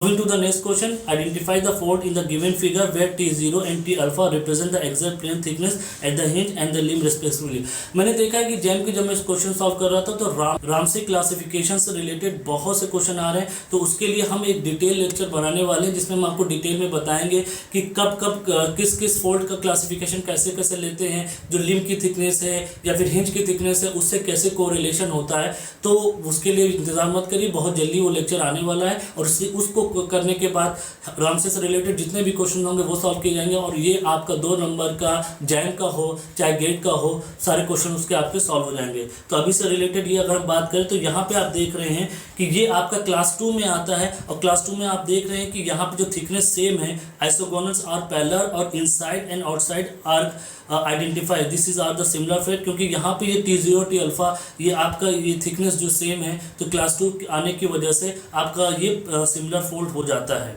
Moving to the next question, identify the fault in the given figure where T0 and T alpha represent the axial plane thickness at the hinge and the limb respectively। मैंने देखा है कि jam की जब मैं question solve कर रहा था तो रामसी क्लासिफिकेशन से रिलेटेड बहुत से क्वेश्चन आ रहे हैं, तो उसके लिए हम एक डिटेल लेक्चर बनाने वाले हैं जिसमें हम आपको डिटेल में बताएंगे कि कब कब किस किस फोल्ड का क्लासिफिकेशन कैसे कैसे लेते हैं, जो लिम्ब की थिकनेस है या फिर हिंज की थिकनेस है उससे कैसे कोरिलेशन होता है। तो उसके लिए इंतजार मत करिए, बहुत जल्दी वो लेक्चर आने वाला है और उसको करने के बाद रामसे से रिलेटेड जितने भी क्वेश्चन होंगे वो सॉल्व किए जाएंगे और ये आपका 2 नंबर का जैम का हो चाहे गेट का हो, सारे क्वेश्चन उसके आपके सॉल्व हो जाएंगे। तो अभी से रिलेटेड ये अगर हम बात करें तो यहाँ पे आप देख रहे हैं कि ये आपका क्लास 2 में आता है और क्लास 2 में आप देख रहे हैं कि यहाँ पे जो थिकनेस सेम है, आइसोगोनल्स आर पैरेलल और inside and outside are identify this is are the similar fate, क्योंकि यहाँ पे ये T0 T अल्फा ये आपका ये थिकनेस जो सेम है तो क्लास 2 आने की वजह से आपका ये सिमिलर फोल्ड हो जाता है।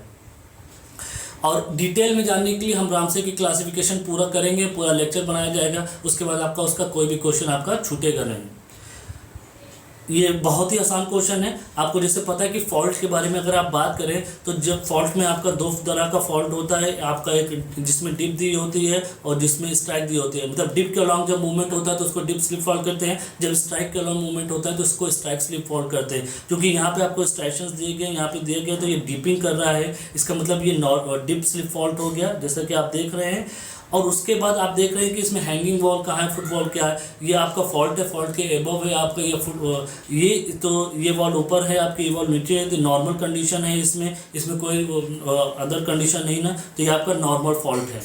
और डिटेल में जानने के लिए हम रामसे की क्लासिफिकेशन पूरा करेंगे, पूरा लेक्चर बनाया जाएगा, उसके बाद आपका उसका कोई भी क्वेश्चन आपका छूटेगा नहीं। ये बहुत ही आसान क्वेश्चन है। आपको जैसे पता है कि फॉल्ट के बारे में अगर आप बात करें तो जब फॉल्ट में आपका 2 तरह का फॉल्ट होता है, आपका एक जिसमें डिप दी होती है और जिसमें स्ट्राइक दी होती है। मतलब डिप के अलॉन्ग जब मूवमेंट होता है तो उसको डिप स्लिप फॉल्ट करते हैं, जब स्ट्राइक के अलॉन्ग मूवमेंट होता है तो उसको स्ट्राइक स्लिप फॉल्ट करते हैं। क्योंकि यहाँ पे आपको स्ट्राइक्शंस दिए गए, यहाँ पे दिए गए तो ये डिपिंग कर रहा है, इसका मतलब ये डिप स्लिप फॉल्ट हो गया जैसा कि आप देख रहे हैं। और उसके बाद आप देख रहे हैं कि इसमें हैंगिंग वॉल कहाँ है, फुट वॉल क्या है, ये आपका फॉल्ट है, फॉल्ट के एबव है आपका ये फुट, ये तो ये वॉल ऊपर है आपकी, ये वॉल नीचे है, तो नॉर्मल कंडीशन है, इसमें कोई अदर कंडीशन नहीं ना, तो ये आपका नॉर्मल फॉल्ट है।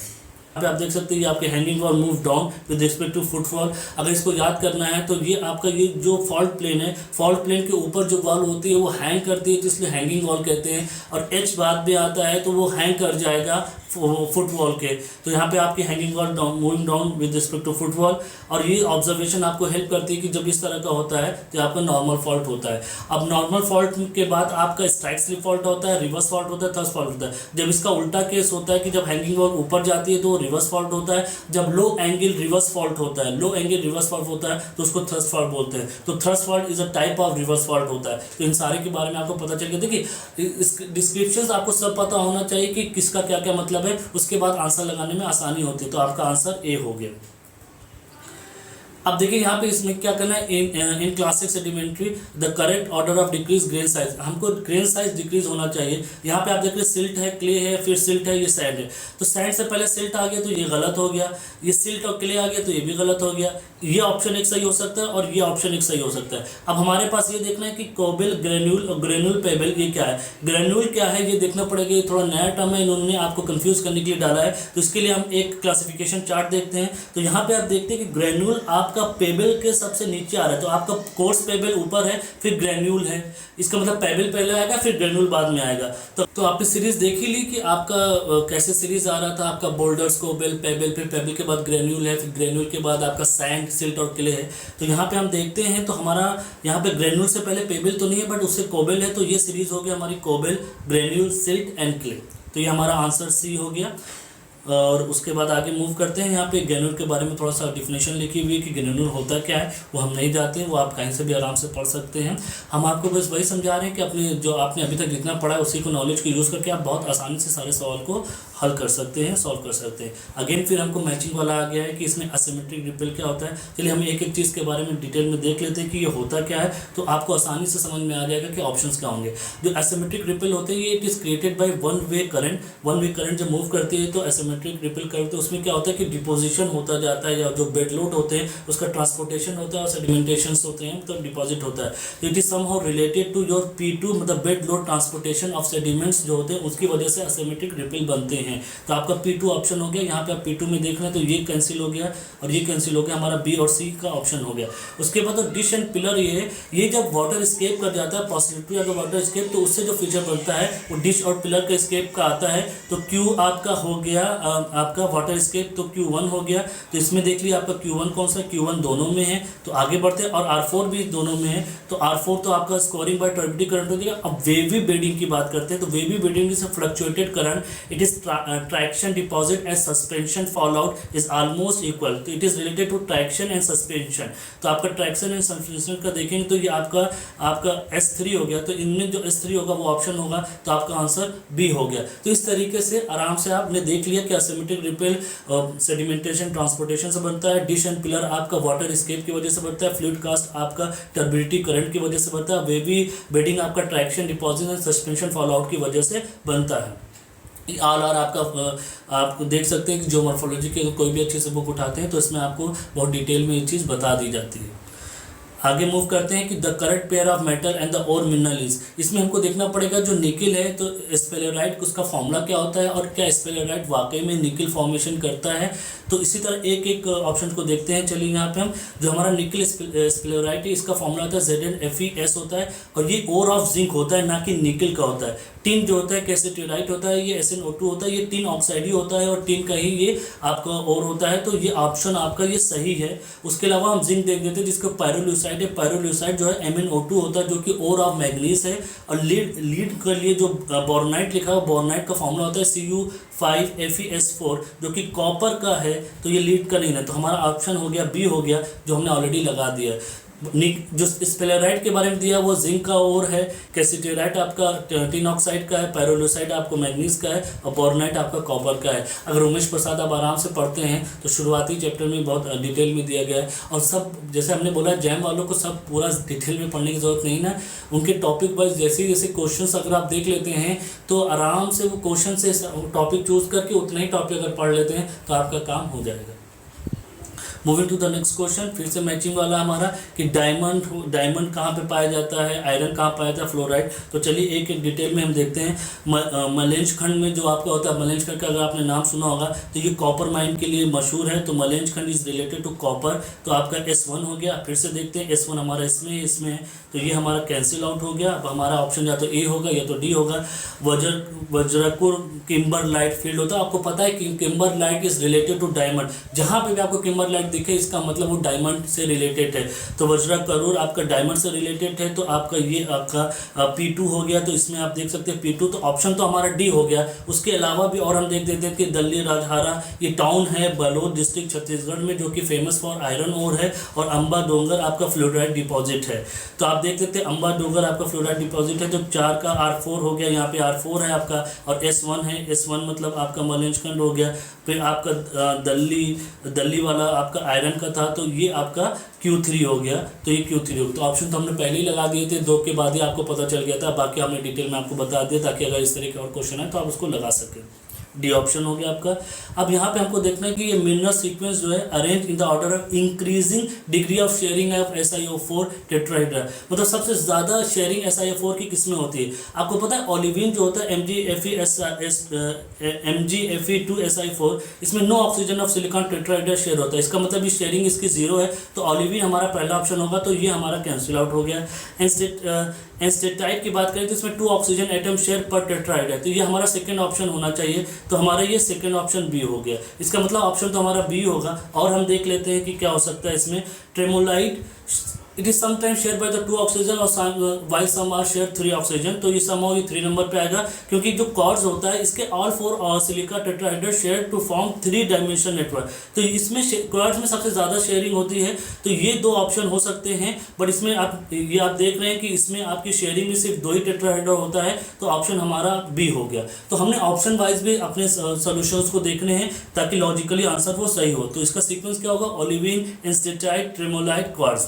यहाँ पे आप देख सकते हैं ये आपके hanging wall move down with respect to footfall. अगर इसको याद करना है तो ये आपका ये जो फॉल्ट प्लेन है, फॉल्ट प्लेन के ऊपर जो वॉल होती है वो हैंग करती है, इसलिए हैंगिंग वॉल कहते हैं। और एच बाद में आता है तो वो हैंग कर जाएगा फुट वॉल के, तो यहाँ पे आपकी hanging wall moving down with respect to foot wall. और ये ऑब्जर्वेशन आपको हेल्प करती है कि जब इस तरह का होता है तो आपका नॉर्मल फॉल्ट होता है। अब नॉर्मल फॉल्ट के बाद आपका स्ट्राइक स्लिप फॉल्ट होता है, रिवर्स फॉल्ट होता है, थर्स्ट फॉल्ट होता है। जब इसका उल्टा केस होता है कि जब हैंगिंग वॉल ऊपर जाती है तो रिवर्स फॉल्ट होता है, जब लो एंगल रिवर्स फॉल्ट होता है, लो एंगल रिवर्स फॉल्ट होता है तो उसको थ्रस्ट फॉल्ट बोलते हैं। तो thrust fault is a type of reverse fault होता है। तो इन सारे के बारे में आपको पता चल गया। देखिए इस डिस्क्रिप्शन आपको सब पता होना चाहिए कि किसका क्या क्या मतलब है, उसके बाद आंसर लगाने में आसानी होती है। तो आपका आंसर ए हो गया। अब देखिए यहाँ पे इसमें क्या करना है, इन classic sedimentary the correct order of decrease grain size, हमको ग्रेन साइज डिक्रीज होना चाहिए। यहाँ पे आप देख रहे हैं सिल्ट है, क्ले है, फिर सिल्ट है, ये सैंड है। तो सैंड से पहले सिल्ट आ गया तो ये गलत हो गया, ये सिल्ट और क्ले आ गया तो ये भी गलत हो गया। ये ऑप्शन एक सही हो सकता है और ये ऑप्शन एक सही हो सकता है। अब हमारे पास ये देखना है कि कोबल, ग्रेन्यूल और ग्रेन्यूल पेबल ये क्या है, ग्रेन्यूल क्या है ये देखना पड़ेगा। ये थोड़ा नया टर्म है, इन्होंने आपको कंफ्यूज करने के लिए डाला है। तो इसके लिए हम एक क्लासिफिकेशन चार्ट देखते हैं। तो यहाँ पे आप देखते हैं कि ग्रेन्यूल आपका पेबल के सबसे नीचे आ रहा है, तो आपका कोर्स पेबल ऊपर है, फिर ग्रेन्यूल है। इसका मतलब पेबल पहले आएगा फिर ग्रेन्यूल बाद में आएगा। तो आपने सीरीज देख ही ली कि आपका कैसे सीरीज आ रहा था, आपका बोल्डर्स, कोबल, पेबल, फिर पेबल के बाद ग्रेन्यूल है, फिर ग्रेन्यूल के बाद आपका सैंड, सिल्ट और क्ले है। तो यहाँ पे हम देखते हैं तो हमारा यहाँ पे ग्रेन्यूल से पहले पेबल तो नहीं है बट उससे कोबल है, तो ये सीरीज हो गया हमारी cobble, granule, silt and clay. तो ये हमारा आंसर सी हो गया। और उसके बाद आगे मूव करते हैं। यहाँ पे ग्रेन्यूल के बारे में थोड़ा सा डिफिनेशन लिखी हुई है कि ग्रेन्यूल होता क्या है, वो हम नहीं जानते, वो आप कहीं से भी आराम से पढ़ सकते हैं। हम आपको बस वही समझा रहे हैं कि अपने जो आपने अभी तक जितना पढ़ा है उसी को नॉलेज को यूज़ करके आप बहुत आसानी से सारे सवाल को हल कर सकते हैं, सॉल्व कर सकते हैं। अगेन फिर हमको मैचिंग वाला आ गया है कि इसमें असिमेट्रिक रिपल क्या होता है। चलिए हम एक एक चीज़ के बारे में डिटेल में देख लेते हैं कि ये होता क्या है, तो आपको आसानी से समझ में आ जाएगा कि ऑप्शंस क्या होंगे। जो असिमेट्रिक रिपल होते हैं ये it is created by one way current जब मूव करती है तो असिमेट्रिक रिपल करते हैं। उसमें क्या होता है कि डिपोजिशन होता जाता है, या जो बेड लोड होते हैं उसका ट्रांसपोर्टेशन होता है और सेडिमेंटेशन होते हैं तो डिपॉजिट होता है। तो it is somehow related to your P2 मतलब bed load transportation of sediments जो होते हैं उसकी वजह से असिमेट्रिक रिपल बनते हैं। तो आपका P2 ऑप्शन हो गया। यहाँ पे आप P2 में देख रहे हैं तो ये कैंसिल हो गया और ये कैंसिल हो गया, हमारा बी और सी का ऑप्शन हो गया। उसके बाद तो डिश एंड पिलर ये जब वाटर स्केप कर जाता है, पॉसिबिलिटी अगर वाटर स्केप, तो उससे जो फीचर बनता है वो डिश और पिलर के स्केप का आता है। तो Q आपका हो गया आपका वाटर स्केप, तो Q1 हो गया। तो इसमें देख लिया आपका Q1 कौन सा, Q1 दोनों में है। तो आगे बढ़ते हैं, और R4 भी दोनों में है। तो R4 तो आपका स्कोरिंग बाय टर्बिडिटी करंट हो गया। अब वेवी बेडिंग की बात करते हैं तो wavy bedding is fluctuated current, it is traction deposit and suspension fall out is almost equal, तो it is related to traction and suspension. तो आपका ट्रैक्शन एंड सस्पेंशन का देखेंगे तो ये आपका S3 हो गया, तो इनमें जो S3 होगा वो ऑप्शन होगा, तो आपका आंसर B हो गया। तो इस तरीके से आराम से आपने देख लिया कि असिमेट्रिक रिपेल सेडिमेंटेशन ट्रांसपोर्टेशन से बनता है, डिश एंड पिलर आपका वाटर स्केप की वजह से बनता है, फ्लूइड कास्ट आपका टर्बिडिटी करंट की वजह से बनता है, वेवी बेडिंग आपका traction deposit and suspension fall out की वजह से बनता है। ऑल आर आपका आप देख सकते हैं कि जो मॉर्फोलॉजी की कोई भी अच्छी से बुक उठाते हैं तो इसमें आपको बहुत डिटेल में ये चीज़ बता दी जाती है। आगे मूव करते हैं कि the correct pair of metal and the ore mineral is, इसमें हमको देखना पड़ेगा जो निकिल है तो स्पेलेराइट उसका फॉर्मूला क्या होता है और क्या स्पेलेराइट वाकई में निकिल फॉर्मेशन करता है। तो इसी तरह एक एक ऑप्शन को देखते हैं। चलिए यहाँ पे हम जो हमारा निकिल स्पेलेराइट है इसका फॉर्मूला होता है ZnFeS होता है और ये ओर ऑफ जिंक होता है ना कि निकिल का होता है। टिन जो होता है कैसेटेराइट होता है, ये SnO2 होता है, ये टिन ऑक्साइड ही होता है और टिन का ही ये आपका ओर होता है। तो ये ऑप्शन आपका ये सही है। उसके अलावा हम जिंक देख देते हैं जिसका पायरोल्यूसाइड है, पायरोल्यूसाइड जो है MnO2 होता है जो कि ओर ऑफ मैग्नीज है। और लीड के लिए जो बोर्नाइट लिखा है बोर्नाइट का फॉर्मूला होता है Cu5FeS4 जो कि कॉपर का है, तो ये लीड का नहीं है। तो हमारा ऑप्शन हो गया B हो गया जो हमने ऑलरेडी लगा दिया है। जो स्पेलेराइट के बारे में दिया वो जिंक का ओर है, कैसिटेराइट आपका टिन ऑक्साइड का है, पायरोलोसाइड आपको मैग्नीज का है और बोर्नाइट आपका कॉपर का है। अगर उमेश प्रसाद आप आराम से पढ़ते हैं तो शुरुआती चैप्टर में बहुत डिटेल में दिया गया है और सब जैसे हमने बोला जैम वालों को सब पूरा डिटेल में पढ़ने की जरूरत नहीं ना, उनके टॉपिक वाइज जैसे जैसे क्वेश्चंस अगर आप देख लेते हैं तो आराम से वो क्वेश्चन से टॉपिक चूज करके उतना ही टॉपिक अगर पढ़ लेते हैं तो आपका काम हो जाएगा। Moving to the next question, फिर से मैचिंग वाला हमारा कि डायमंड कहाँ पे पाया जाता है, आयरन कहाँ पाया जाता है, फ्लोराइड। तो चलिए एक एक डिटेल में हम देखते हैं। मलेंज खंड में जो आपका होता है, मलेंज खंड का अगर आपने नाम सुना होगा तो ये कॉपर माइन के लिए मशहूर है। तो मलेंज खंड इज रिलेटेड टू कॉपर, तो आपका S1 हो गया। फिर से देखते हैं S1 हमारा इसमें है तो ये हमारा कैंसिल आउट हो गया। अब हमारा ऑप्शन या तो A होगा या तो D होगा। वज्रकुर किम्बरलाइट फील्ड होता है, आपको पता है कि kimberlite is related to diamond. जहाँ पे भी आपको किम्बरलाइट दिखे इसका मतलब वो डायमंड से रिलेटेड है। तो वज्रकरूर आपका डायमंड से रिलेटेड है, तो आपका ये आपका P2 हो गया। तो इसमें आप देख सकते हैं P2, तो ऑप्शन तो हमारा D हो गया। उसके अलावा भी और हम देख देते हैं कि दल्ली राजहारा ये टाउन है बलोद डिस्ट्रिक्ट छत्तीसगढ़ में जो कि फेमस फॉर आयरन ओर है। और अंबा डोंगर आपका फ्लोराइड डिपॉजिट है। तो आप देख सकते हैं अंबा डोंगर आपका फ्लोराइड डिपॉजिट है। तो 4 का R4 हो गया, यहाँ पे R4 है आपका और S1 है। S1 मतलब आपका मलेंजखंड हो गया। फिर आपका दल्ली वाला आपका आयरन का था, तो ये आपका Q3 हो गया। तो ये Q3 हो गया। तो ऑप्शन तो हमने पहले ही लगा दिए थे, 2 के बाद ही आपको पता चल गया था। बाकी हमने डिटेल में आपको बता दिया ताकि अगर इस तरह के और क्वेश्चन है तो आप उसको लगा सकें। डी ऑप्शन हो गया आपका। अब यहाँ पे हमको देखना है कि ये मिनरल सीक्वेंस जो है arrange in the order of increasing degree of sharing of SiO4 tetrahedra, मतलब सबसे ज़्यादा शेयरिंग SiO4 की किसमें होती है। आपको पता है ओलिविन जो होता है MgFe2Si4, इसमें no oxygen of silicon tetrahedra share होता है। इसका मतलब ये शेयरिंग इसकी 0 है। तो ओलिविन हमारा पहला ऑप्शन होगा, तो ये हमारा कैंसिल आउट हो गया। एंस्टेटाइट की बात करें तो इसमें 2 ऑक्सीजन एटम शेयर पर टेट्राहेड है, तो ये हमारा सेकंड ऑप्शन होना चाहिए। तो हमारा ये सेकंड ऑप्शन B हो गया। इसका मतलब ऑप्शन तो हमारा B होगा। और हम देख लेते हैं कि क्या हो सकता है इसमें। Tremolite it is sometimes share by the 2 oxygen और why some are share 3 oxygen, तो ये समहाउ ये 3 नंबर पे आएगा क्योंकि जो कॉर्ड्स होता है इसके all 4 silica tetrahedral share to form 3 dimension network. तो इसमें कॉर्ड्स में सबसे ज़्यादा शेयरिंग होती है। तो ये 2 ऑप्शन हो सकते हैं, बट इसमें आप देख रहे हैं कि इसमें आपकी शेयरिंग में सिर्फ 2 ही टेट्राहेड्रल होता है। तो ऑप्शन हमारा B हो गया। तो हमने ऑप्शन वाइज भी अपने सोल्यूशंस को देखने हैं ताकि लॉजिकली आंसर वो सही हो। तो इसका सीक्वेंस क्या होगा, ओलिविन, एंस्टेटाइट, ट्रेमोलाइट, क्वार्ट्ज।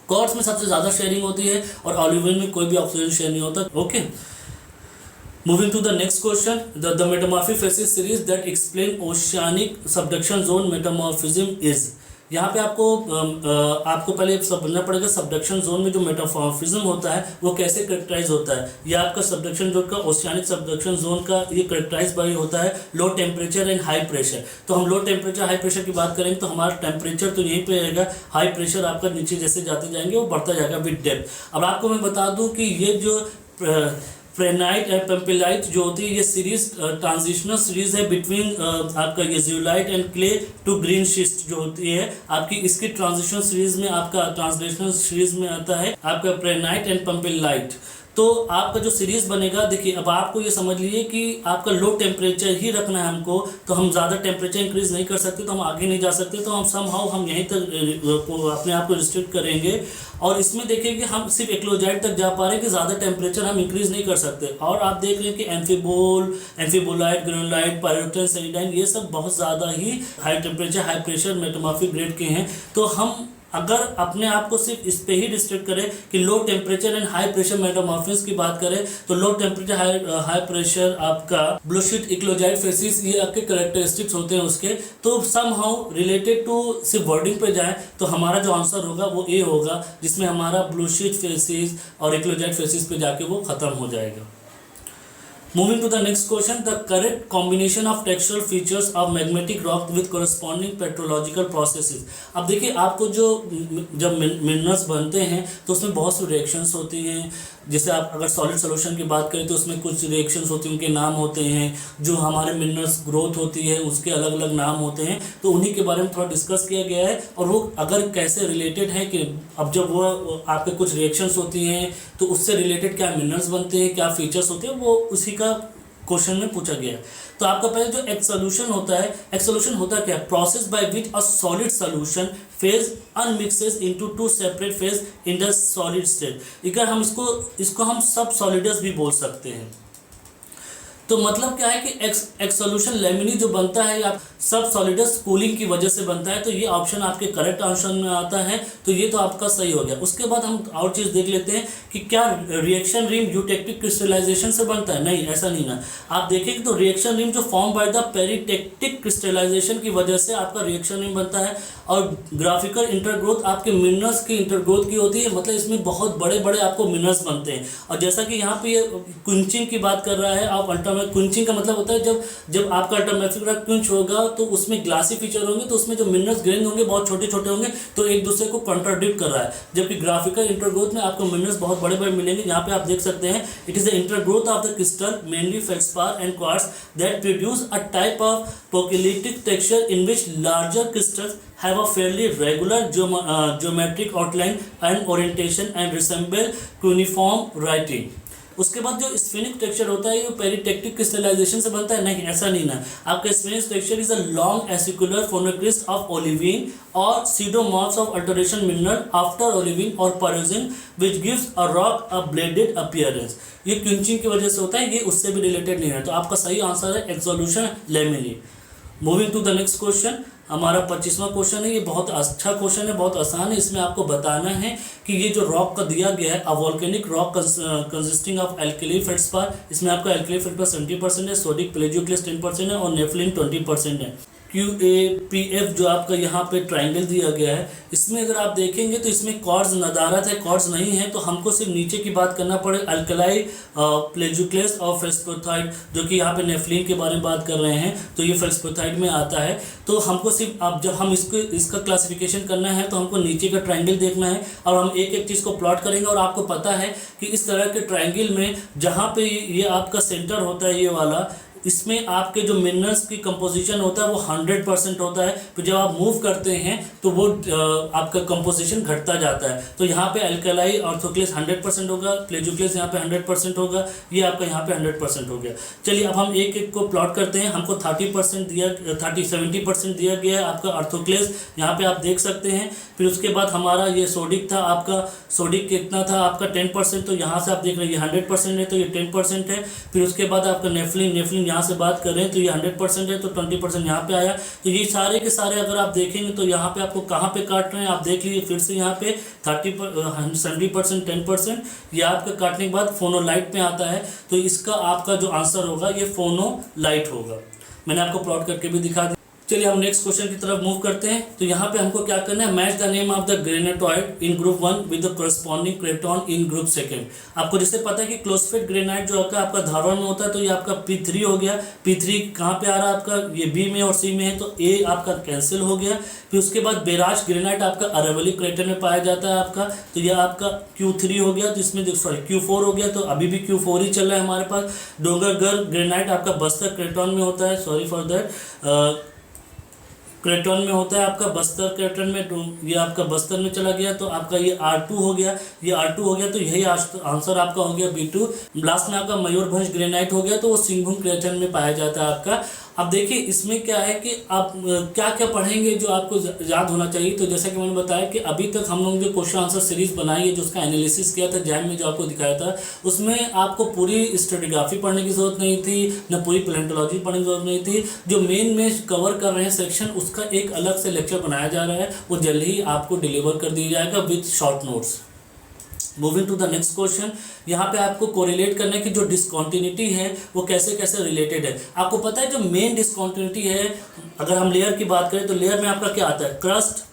क्वार्ट्ज में सबसे ज़्यादा शेयरिंग होती है और ओलिविन में कोई भी ऑक्सीजन शेयर नहीं होता। Okay, moving to the next question, the metamorphic facies series that explain oceanic subduction zone metamorphism is. यहाँ पे आपको पहले समझना पड़ेगा सबडक्शन जोन में जो मेटामॉर्फिज्म होता है वो कैसे कैरेक्टराइज होता है। ये आपका सबडक्शन जोन का ओशियानिक सबडक्शन जोन का ये कैरेक्टराइज बाय होता है लो टेम्परेचर एंड हाई प्रेशर। तो हम लो टेम्परेचर हाई प्रेशर की बात करेंगे तो हमारा टेम्परेचर तो यहीं पे रहेगा, हाई प्रेशर आपका नीचे जैसे जाते जाएंगे वो बढ़ता जाएगा विद डेप्थ। अब आपको मैं बता दूँ कि ये जो प्रेनाइट एंड पेम्पिलाइट जो होती है ये सीरीज ट्रांजिशनल सीरीज है बिटवीन आपका ये zeolite and clay to green schist जो होती है आपकी, इसकी ट्रांजिशनल सीरीज में आपका ट्रांसलेशनल सीरीज में आता है आपका प्रेनाइट एंड पेम्पिलाइट। तो आपका जो सीरीज बनेगा, देखिए अब आपको ये समझ लीजिए कि आपका लो टेम्परेचर ही रखना है हमको, तो हम ज़्यादा टेम्परेचर इंक्रीज नहीं कर सकते, तो हम आगे नहीं जा सकते, तो हम समहाउ हम यहीं तक अपने आप को रिस्ट्रिक्ट करेंगे। और इसमें देखिए कि हम सिर्फ एक्लोजाइड तक जा पा रहे हैं कि ज़्यादा टेम्परेचर हम इंक्रीज नहीं कर सकते। और आप देख रहे हैं कि एम्फीबोलाइट, ग्रेनुलाइट, पायरोक्साइन, सेनिडाइन, ये सब बहुत ज़्यादा ही high temperature high pressure metamorphic grade के हैं। तो हम अगर अपने आप को सिर्फ इस पे ही रिस्ट्रिक्ट करें कि low temperature and high pressure metamorphisms की बात करें, तो लो टेम्परेचर हाई प्रेशर आपका ब्लू शीट इक्लोजाइड फेसिस, ये आपके करेक्टरिस्टिक्स होते हैं उसके। तो समहाउ रिलेटेड टू सिर्फ वर्डिंग पे जाएं तो हमारा जो आंसर होगा वो ए होगा, जिसमें हमारा ब्लू शीट फेसिस और इक्लोजाइड फेसिस पे जाके वो खत्म हो जाएगा। Moving to the next question, the correct combination of textural features of magmatic rock with corresponding petrological processes। अब देखिए आपको जो जब मिनरल्स बनते हैं तो उसमें बहुत सी रिएक्शंस होती हैं। जैसे आप अगर सॉलिड सोल्यूशन की बात करें तो उसमें कुछ रिएक्शंस होती हैं, उनके नाम होते हैं। जो हमारे मिनरल्स ग्रोथ होती है उसके अलग अलग नाम होते हैं, तो उन्हीं के बारे में थोड़ा डिस्कस किया गया है। और वो अगर कैसे रिलेटेड है कि अब जब वो आपके कुछ रिएक्शंस होती हैं तो उससे रिलेटेड क्या मिनरल्स बनते हैं, क्या फीचर्स होते हैं, वो उसी का क्वेश्चन में पूछा गया है। तो आपका पहले जो एक्सोल्यूशन होता है, एक्सोल्यूशन होता क्या है? Process by which a solid solution phase unmixes into two separate phase in the solid state. इधर हम इसको हम सब सॉलिडस भी बोल सकते हैं। तो मतलब क्या है कि एक्सोल्यूशन लैमिनी जो बनता है या सब सॉलिडस कूलिंग की वजह से बनता है। तो ये ऑप्शन आपके करेक्ट आंसर में आता है, तो ये तो आपका सही हो गया। उसके बाद हम और चीज़ देख लेते हैं कि क्या रिएक्शन रिंग यूटेक्टिक क्रिस्टलाइजेशन से बनता है? नहीं, ऐसा नहीं ना। आप देखेंगे तो रिएक्शन रिंग जो form by the peritectic crystallization की वजह से आपका रिएक्शन रिंग बनता है। और ग्राफिकल इंटरग्रोथ आपके मिनरल्स की इंटरग्रोथ की होती है, मतलब इसमें बहुत बड़े बड़े आपको मिनरल्स बनते हैं। और जैसा कि यहाँ पे ये क्विंचिंग की बात कर रहा है, आप अल्ट्रामेट क्विंचिंग का मतलब होता है जब आपका अल्ट्रामेट्रिक रॉक क्विंच होगा तो उसमें ग्लासी फीचर होंगे, तो उसमें जो मिनरल्स ग्रेन होंगे बहुत छोटे छोटे होंगे, तो एक दूसरे को कॉन्ट्राडिक्ट कर रहा है। जबकि ग्राफिकल इंटरग्रोथ में आपको मिनरल्स बहुत बड़े बड़े मिलेंगे। यहाँ पे आप देख सकते हैं, it is the intergrowth of the crystal mainly feldspar and quartz that produce a type of poikilitic texture in which larger crystals have a fairly regular geometric outline and orientation and resemble cuneiform writing। उसके बाद जो स्फेनिक texture होता है ये peritectic crystallisation से बनता है? नहीं, ऐसा नहीं ना। आपका spinifex texture is a long acicular phenocryst of olivine or pseudomorphs of alteration mineral after olivine और pyroxene which gives a rock a bladed appearance. ये क्विंचिंग की वजह से होता है, ये उससे भी रिलेटेड नहीं है। तो आपका सही आंसर है exsolution lamellae. Moving to the next question, हमारा 25वां क्वेश्चन है। ये बहुत अच्छा क्वेश्चन है, बहुत आसान है। इसमें आपको बताना है कि ये जो रॉक का दिया गया है, a volcanic rock consisting of alkali feldspar, इसमें आपका एल्कली फेल्डस्पार 70% है, सोडिक प्लेजियोक्लेस 10% है और नेफ्लिन 20% है। QAPF जो आपका यहाँ पे ट्राइंगल दिया गया है, इसमें अगर आप देखेंगे तो इसमें कॉर्ड्स नदारत है, कॉर्ड्स नहीं है। तो हमको सिर्फ नीचे की बात करना पड़े, अल्कलाई प्लेजियोक्लेस और फेल्डस्पाथाइड, जो कि यहाँ पे नेफ्लिन के बारे में बात कर रहे हैं, तो ये फेल्डस्पाथाइड में आता है। तो हमको सिर्फ अब जब हम इसका क्लासिफिकेशन करना है तो हमको नीचे का ट्राइंगल देखना है और हम एक एक चीज़ को प्लॉट करेंगे। और आपको पता है कि इस तरह के ट्राइंगल में जहाँ पे ये आपका सेंटर होता है, ये वाला, इसमें आपके जो मिनरल्स की कंपोजिशन होता है वो 100% होता है। तो जब आप मूव करते हैं तो वो आपका कंपोजिशन घटता जाता है। तो यहाँ पे अल्कलाई ऑर्थोक्लेस 100% होगा, प्लेजियोक्लेस यहाँ पे 100% होगा, ये आपका यहाँ पे 100% हो गया। चलिए अब हम एक एक को प्लॉट करते हैं। हमको 70% दिया गया है आपका ऑर्थोक्लेस, यहाँ पे आप देख सकते हैं। फिर उसके बाद हमारा ये सोडिक था, आपका सोडिक कितना था आपका 10%, तो यहाँ से आप देख रहे हैं ये 100% है, तो ये 10% है। फिर उसके बाद आपका नेफ्लिन यहाँ से बात कर रहे हैं तो ये 100% है, तो 20% यहाँ पे आया। तो ये सारे के सारे अगर आप देखेंगे तो यहाँ पे आपको कहाँ पे काट रहे हैं आप देख लीजिए। फिर से यहाँ पे 70% 10% ये आपका काटने के बाद फोनोलाइट पे आता है। तो इसका आपका जो आंसर होगा ये फोनोलाइट होगा। मैंने आपको प्लॉट करके भी दिखा दिया। चलिए हम नेक्स्ट क्वेश्चन की तरफ मूव करते हैं। तो यहाँ पे हमको क्या करना है, match the name of the granite in group 1 with the corresponding craton in group 2। आपको जैसे पता है कि क्लोस्फेट ग्रेनाइट जो होता है आपका धारवाड़ में होता है, तो ये आपका P3 हो गया। P3 कहाँ पे आ रहा है आपका, ये B में और C में है, तो A आपका कैंसिल हो गया। फिर उसके बाद बेराज ग्रेनाइट आपका अरावली क्रेटर में पाया जाता है आपका, तो यह आपका Q3 हो गया। तो इसमें Q4 हो गया, तो अभी भी Q4 ही चल रहा है हमारे पास। डोंगरगढ़ ग्रेनाइट आपका बस्तर क्रेटॉन में होता है, सॉरी फॉर दैट। क्रेटन में होता है आपका बस्तर क्रेटन में, तो ये आपका बस्तर में चला गया, तो आपका ये R2 हो गया, ये R2 हो गया, तो यही आंसर आपका हो गया B2। लास्ट में आपका मयूरभंज ग्रेनाइट हो गया, तो वो सिंहभूम क्रेटन में पाया जाता है आपका। अब देखिए इसमें क्या है कि आप क्या क्या पढ़ेंगे जो आपको याद होना चाहिए। तो जैसा कि मैंने बताया कि अभी तक हम लोग जो क्वेश्चन आंसर सीरीज बनाई है, जो उसका एनालिसिस किया था जैम में, जो आपको दिखाया था, उसमें आपको पूरी स्ट्रेटिग्राफी पढ़ने की जरूरत नहीं थी, न पूरी प्लेंटोलॉजी पढ़ने की जरूरत नहीं थी। जो मेन में कवर कर रहे हैं सेक्शन, उसका एक अलग से लेक्चर बनाया जा रहा है, वो जल्द ही आपको डिलीवर कर दिया जाएगा with short notes. Moving to the next question, यहाँ पे आपको कोरिलेट करना है कि जो डिसकॉन्टिन्यूटी है वो कैसे कैसे रिलेटेड है। आपको पता है जो मेन डिसकॉन्टिन्यूटी है, अगर हम लेयर की बात करें तो लेयर में आपका क्या आता है, क्रस्ट,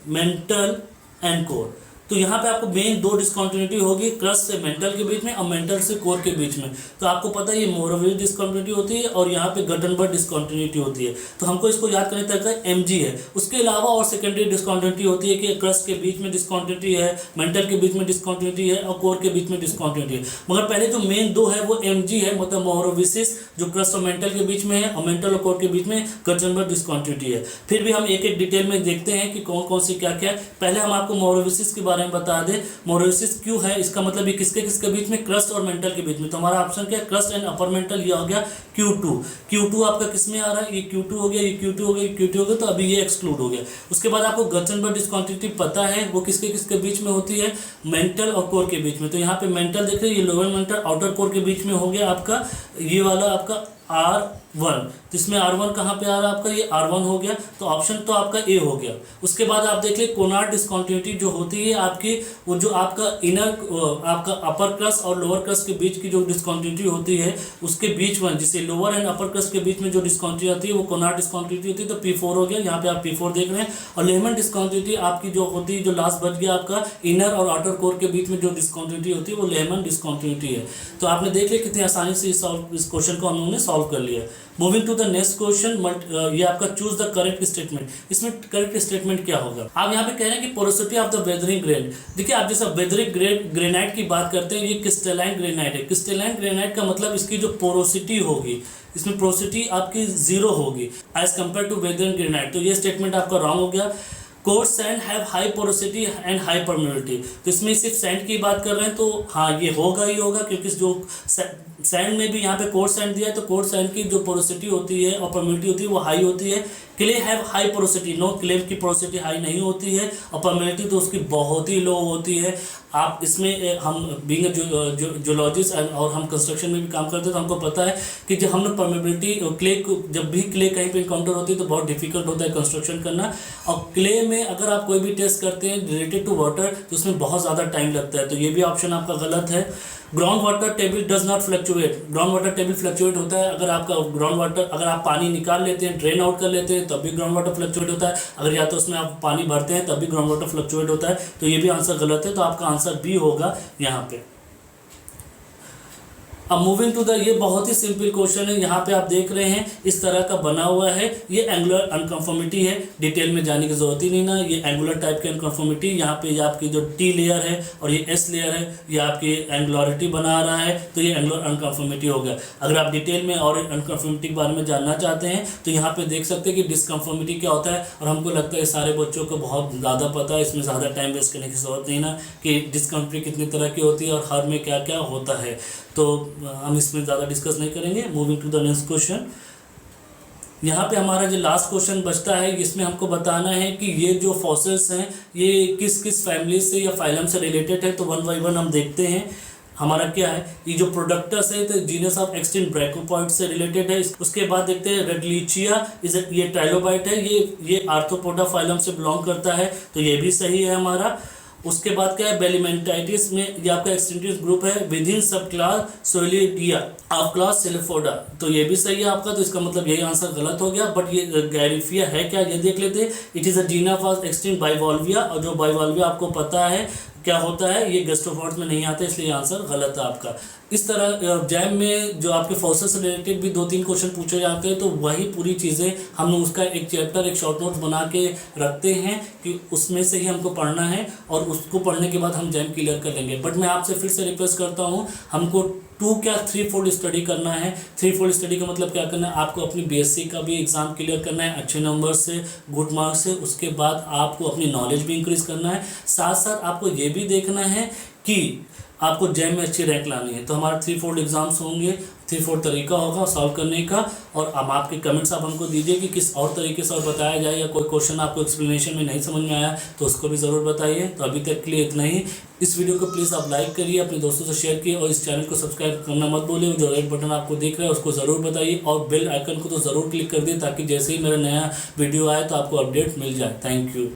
मेंटल एंड कोर। तो यहाँ पे आपको मेन दो डिसकॉन्टिन्यूटी होगी, क्रस्ट से मेंटल के बीच में और मेंटल से कोर के बीच में। तो आपको पता है ये मोरोविच डिसकॉन्टिन्यूटी होती है और यहाँ पे गटनबर्ग डिसकॉन्टिन्यूटी होती है। तो हमको इसको याद करने तक MG है। उसके अलावा और सेकेंडरी डिसकॉन्टिन्यूटी होती है कि क्रस्ट के बीच में डिसकॉन्टिन्यूटी है, मेंटल के बीच में डिसकॉन्टिन्यूटी है और कोर के बीच में डिसकॉन्टिन्यूटी है। मगर पहले जो मेन दो है वो MG है, मतलब मोरोविसिस जो क्रस्ट और मेंटल के बीच में है, और मेंटल और कोर के बीच में गटनबर्ग डिसकॉन्टिन्यूटी है। फिर भी हम एक एक डिटेल में देखते हैं कि कौन कौन सी क्या क्या है। पहले हम आपको मोरोविसिस के बारे में बता दें। मोरोविसिस क्यों है, इसका मतलब ये किसके किसके बीच में, क्रस्ट और मेंटल के बीच में। तो हमारा ऑप्शन क्या है, क्रस्ट एंड अपर मेंटल, ये हो गया Q2। Q2 आपका किस में आ रहा है, ये Q2 हो गया, ये Q2 हो गया, ये Q2 हो गया, तो अभी ये एक्सक्लूड हो गया। उसके बाद आपको गटनबर्ग डिसकॉन्टिन्यूटी पता है वो किसके किसके बीच में होती है, मेंटल और कोर के बीच में। तो यहाँ पे मेंटल देख रहे हैं, ये लोअर मेंटल आउटर कोर के बीच में हो गया आपका, ये वाला आपका R1। जिसमें R1 कहाँ पे आ रहा है आपका, ये R1 हो गया, तो ऑप्शन तो आपका A हो गया। उसके बाद आप देख ले कोनार्ड डिसकॉन्टिन्यूटी जो होती है आपकी, वो जो आपका इनर आपका अपर क्रस्ट और लोअर क्रस्ट के बीच की जो डिसकॉन्टिन्यूटी होती है, उसके बीच में जिसे लोअर एंड अपर क्रस्ट के बीच में जो डिसकॉन्टिन्यूटी होती है वो कोनार्ड डिसकॉन्टिन्यूटी होती है। तो P4 हो गया, यहाँ पे आप P4 देख रहे हैं। और लेहमैन डिसकॉन्टिन्यूटी आपकी जो होती है, जो लास्ट बच गया आपका इनर और आउटर कोर के बीच में जो डिसकॉन्टिन्यूटी होती है वो लेहमैन डिसकॉन्टिन्यूटी है। तो आपने देख लिया कितनी आसानी से इस क्वेश्चन को हम लोगों ने सॉल्व कर लिया। Moving to the next question, ये आपका चूज द करेक्ट स्टेटमेंट। इसमें करेक्ट स्टेटमेंट क्या होगा, आप यहाँ पे कह रहे हैं कि porosity of the weathering grain. देखिए आप जैसा वेदरिंग ग्रेनाइट की बात करते हैं, ये क्रिस्टलाइन ग्रेनाइट है। क्रिस्टलाइन ग्रेनाइट का मतलब इसकी जो पोरोसिटी होगी, इसमें पोरोसिटी आपकी 0 होगी as compare to weathering granite. तो ये स्टेटमेंट आपका रॉन्ग हो गया। Coarse sand have high porosity and high permeability. तो इसमें सिर्फ सैंड की बात कर रहे हैं, तो हाँ ये होगा ही होगा, क्योंकि जो सैंड में भी यहाँ पे कोर्स सैंड दिया है, तो कोर्स सैंड की जो पोरोसिटी होती है और परमेबिलिटी होती है वो हाई होती है। Clay have high porosity, no, clay की पोरोसिटी हाई नहीं होती है, और परमेबिलिटी तो उसकी बहुत ही लो होती है। आप इसमें हम बीइंग जियोलॉजिस्ट और हम कंस्ट्रक्शन में भी काम करते हैं, तो हमको पता है कि जब हम लोग परमेबिलिटी क्ले को, जब भी क्ले कहीं पे इनकाउंटर होती है तो बहुत डिफिकल्ट होता है कंस्ट्रक्शन करना। और क्ले में अगर आप कोई भी टेस्ट करते हैं रिलेटेड टू वाटर, तो उसमें बहुत ज़्यादा टाइम लगता है। तो ये भी ऑप्शन आपका गलत है। Ground water table does not fluctuate. Ground water table fluctuate होता है अगर आपका ग्राउंड वाटर, अगर आप पानी निकाल लेते हैं, ड्रेन आउट कर लेते हैं, तब भी ग्राउंड वाटर फ्लक्चुएट होता है। अगर या तो उसमें आप पानी भरते हैं तब भी ग्राउंड वाटर फ्लक्चुएट होता है। तो ये भी आंसर गलत है, तो आपका आंसर बी होगा यहाँ पे। अब मूविंग टू द, ये बहुत ही सिंपल क्वेश्चन है। यहाँ पे आप देख रहे हैं इस तरह का बना हुआ है, ये एंगुलर अनकन्फर्मिटी है, डिटेल में जाने की जरूरत ही नहीं ना। ये एंगुलर टाइप की अनकन्फर्मिटी, यहाँ पे ये आपकी जो T लेयर है और ये S लेयर है, ये आपकी एंगुलरिटी बना रहा है, तो ये एंगुलर अनकन्फर्मिटी हो गया। अगर आप डिटेल में और अनकन्फर्मिटी के बारे में जानना चाहते हैं तो यहाँ पे देख सकते हैं कि डिसकन्फर्मिटी क्या होता है। और हमको लगता है सारे बच्चों को बहुत ज़्यादा पता है, इसमें ज़्यादा टाइम वेस्ट करने की जरूरत नहीं ना, कि डिसकन्फर्मिटी कितनी तरह की होती है और हर में क्या क्या होता है। तो हम इसमें ज़्यादा डिस्कस नहीं करेंगे। Moving to the next question, यहाँ पे हमारा जो लास्ट क्वेश्चन बचता है, इसमें हमको बताना है कि ये जो फॉसिल्स हैं ये किस किस फैमिली से या फाइलम से रिलेटेड है। तो 1 बाय 1 हम देखते हैं। हमारा क्या है, ये जो प्रोडक्टस है तो जीनस ऑफ एक्सटिंक्ट ब्रैकोपॉइड से रिलेटेड है। उसके बाद देखते हैं रेडलीचिया, ये ट्राइलोबाइट है, ये आर्थ्रोपोडा फाइलम से बिलोंग करता है, तो ये भी सही है हमारा। उसके बाद क्या है, बेलिमेंटाइटिस में ये आपका एक्सटेंटिव ग्रुप है विद इन सब क्लास सोलिडिया ऑफ क्लास सेलिफोडा, तो ये भी सही है आपका। तो इसका मतलब यही आंसर गलत हो गया। बट ये गैरिफिया है क्या, ये देख लेते हैं। It is a genus of extinct bivalvia, और जो बाइवॉल्विया आपको पता है क्या होता है, ये गैस्ट्रोपॉड्स में नहीं आता, इसलिए आंसर गलत है आपका। इस तरह जैम में जो आपके फॉसिल से रिलेटेड भी 2-3 क्वेश्चन पूछे जाते हैं, तो वही पूरी चीज़ें हम उसका एक चैप्टर, एक शॉर्ट नोट्स बना के रखते हैं कि उसमें से ही हमको पढ़ना है, और उसको पढ़ने के बाद हम जैम क्लियर कर लेंगे। बट मैं आपसे फिर से रिक्वेस्ट करता हूँ, हमको 2 क्या 3 फोल्ड स्टडी करना है। 3 फोल्ड स्टडी का मतलब क्या करना है, आपको अपनी बीएससी का भी एग्जाम क्लियर करना है अच्छे नंबर से, गुड मार्क्स से। उसके बाद आपको अपनी नॉलेज भी इंक्रीज करना है। साथ साथ आपको ये भी देखना है कि आपको जैम में अच्छी रैंक लानी है। तो हमारा 3 फोल्ड एग्जाम्स होंगे, 3 फोल्ड तरीका होगा सॉल्व करने का। और अब आपके कमेंट्स आप हमको दीजिए कि किस और तरीके से और बताया जाए, या कोई क्वेश्चन आपको एक्सप्लेनेशन में नहीं समझ में आया तो उसको भी ज़रूर बताइए। तो अभी तक के लिए इतना ही। इस वीडियो को प्लीज़ आप लाइक करिए, अपने दोस्तों से शेयर किए, और इस चैनल को सब्सक्राइब करना मत भूलिए। जो रेड बटन आपको दिख रहा है उसको ज़रूर बताइए, और बेल आइकन को तो ज़रूर क्लिक कर दिए ताकि जैसे ही मेरा नया वीडियो आए तो आपको अपडेट मिल जाए। Thank you.